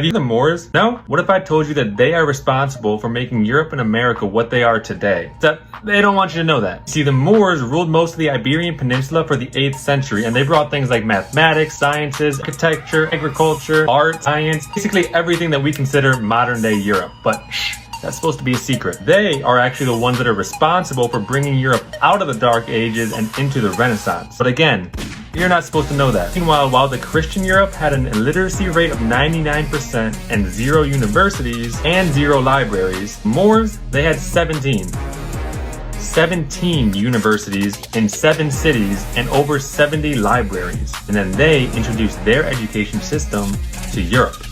Have you heard of the Moors? No? What if I told you that they are responsible for making Europe and America what they are today? Except they don't want you to know that. See, the Moors ruled most of the Iberian Peninsula for the 8th century, and they brought things like mathematics, sciences, architecture, agriculture, art, science, basically everything that we consider modern day Europe. But shh, that's supposed to be a secret. They are actually the ones that are responsible for bringing Europe out of the Dark Ages and into the Renaissance. But again, you're not supposed to know that. Meanwhile, while the Christian Europe had an illiteracy rate of 99% and 0 universities and 0 libraries, Moors, they had 17 universities in 7 cities and over 70 libraries. And then they introduced their education system to Europe.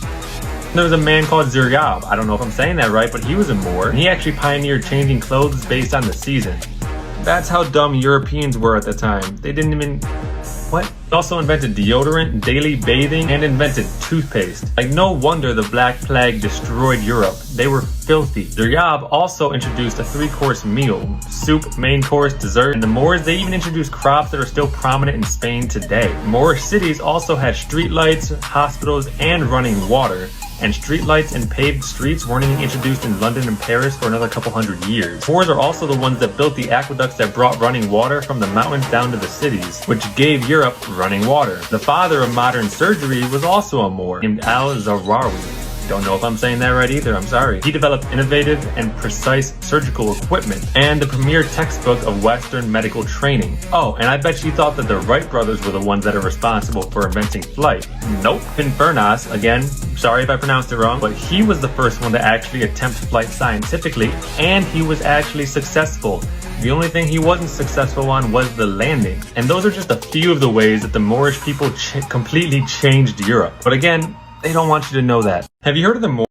There was a man called Ziryab. I don't know if I'm saying that right, but he was a Moor. And he actually pioneered changing clothes based on the season. That's how dumb Europeans were at the time. They didn't even... What? He also invented deodorant, daily bathing, and invented toothpaste. Like, no wonder the Black Plague destroyed Europe. They were filthy. Ziryab also introduced a 3-course meal. Soup, main course, dessert. And the Moors, they even introduced crops that are still prominent in Spain today. Moorish cities also had streetlights, hospitals, and running water. And streetlights and paved streets weren't even introduced in London and Paris for another couple hundred years. Moors are also the ones that built the aqueducts that brought running water from the mountains down to the cities, which gave Europe running water. The father of modern surgery was also a Moor, named Al-Zawrawi. Don't know if I'm saying that right either, I'm sorry. He developed innovative and precise surgical equipment and the premier textbook of Western medical training. Oh, and I bet you thought that the Wright brothers were the ones that are responsible for inventing flight. Nope. Ibn Firnas, again, sorry if I pronounced it wrong, but he was the first one to actually attempt flight scientifically, and he was actually successful. The only thing he wasn't successful on was the landing. And those are just a few of the ways that the Moorish people completely changed Europe. But again, they don't want you to know that. Have you heard of the Moors?